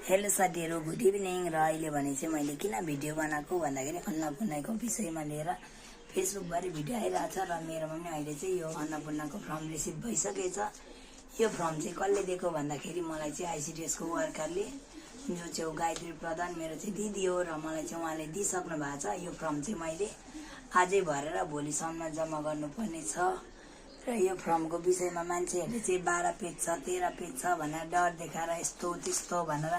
Hello साथीहरु, good evening. र अहिले भने चाहिँ मैले किन भिडियो बनाएको भन्दाखेरि अन्नपूर्णाको विषयमा लिएर फेसबुकभरि भिडियो आइरहेछ र मेरोमा पनि अहिले चाहिँ यो अन्नपूर्णाको फर्म रिसिभ भइसकेछ। यो फर्म चाहिँ कसले दिएको भन्दाखेरि मलाई चाहिँ आइसिडिएसको वर्करले, जो चाहिँ गायत्री प्रधान मेरो चाहिँ दिदी हो र मलाई चाहिँ उहाँले दिइसक्नु भएको छ। यो फर्म चाहिँ मैले आजै भरेर भोलिसम्म जम्मा गर्नुपर्ने छ र यो फर्मको विषयमा मान्छेहरूले चाहिँ 12 पेज छ 13 पेज छ भनेर डर देखाएर यस्तो त्यस्तो भनेर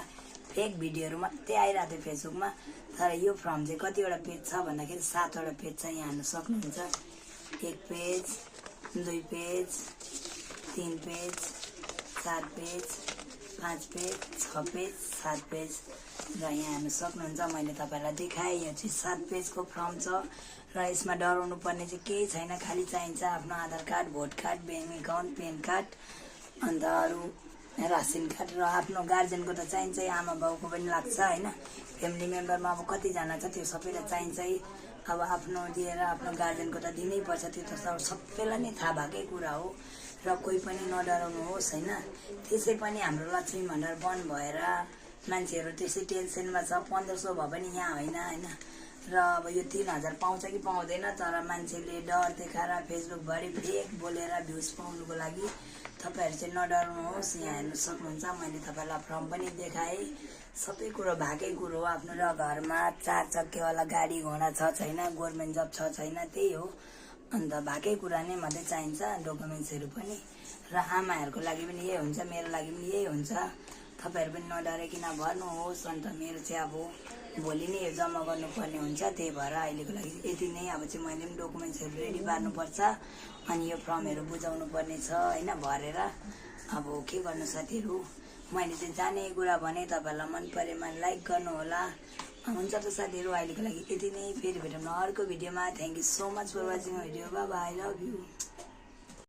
फेक भिडियोहरू मात्रै आइरहेको थियो फेसबुकमा। तर यो फर्म चाहिँ कतिवटा पेज छ भन्दाखेरि 7वटा पेज छ। यहाँ हेर्न सक्नुहुन्छ, 1 page, 2 page, 3 page, 4 page, 5 page, 6 page, 7 page र यहाँ हेर्न सक्नुहुन्छ। मैले तपाईलाई देखाएँ, यो चाहिँ 7 पेजको फर्म छ र यसमा डराउनु पर्ने चाहिँ केही छैन। खाली चाहिन्छ आफ्नो Aadhaar card, vote card, bank account, PAN card, अन्त अरू रासन कार्ड र आफ्नो गार्जेनको त चाहिन्छ, आमा बाउको पनि लाग्छ हैन। फ्यामिली मेम्बरमा अब कतिजना छ त्यो सबैलाई चाहिन्छ। अब आफ्नो दिएर आफ्नो गार्जेनको त दिनै पर्छ, त्यो त सबैलाई नै थाहा भएकै कुरा हो र कोही पनि नडराउनुहोस् हैन। त्यसै पनि हाम्रो लक्ष्मी भण्डार बन्द भएर मान्छेहरू त्यसै टेन्सनमा छ। 1500 भए पनि यहाँ होइन हैन। र अब यो 3000 पाउँछ कि पाउँदैन, तर मान्छेले डर देखाएर फेसबुकभरि फेक बोलेर भ्युज पाउनुको लागि तपाईहरु चाहिँ नडराउनुहोस्। यहाँ हेर्न सक्नुहुन्छ, मैले तपाईलाई फर्म पनि देखाएँ। सबै कुरो भएकै कुरो हो। आफ्नो र घरमा 4 चक्केवाला गाडी घोडा छ छैन, गभर्नमेन्ट जब छ छैन, त्यही हो। अन्त भएकै कुरा नै मात्रै चाहिन्छ, डकुमेन्ट्सहरू पनि। र आमाहरूको लागि पनि यही हुन्छ, मेरो लागि पनि यही हुन्छ। तपाईहरु पनि नडराइकन भर्नुहोस्। अन्त मेरो चाहिँ अब भोलि नै जम्मा गर्नुपर्ने हुन्छ, त्यही भएर अहिलेको लागि यति नै। अब चाहिँ मैले पनि डकुमेन्ट्सहरू रेडी पार्नुपर्छ अनि यो फर्महरू बुझाउनु पर्ने छ हैन, भरेर। अब के गर्नु साथीहरु, मैले चाहिँ जाने कुरा भने तपाईहरुलाई मन परेमा लाइक गर्नु होला। हुन्छ त साथीहरु, अहिलेको लागि यति नै। फेरि भेटौँ अर्को भिडियोमा। Thank you so much for watching video. Bye bye, love you.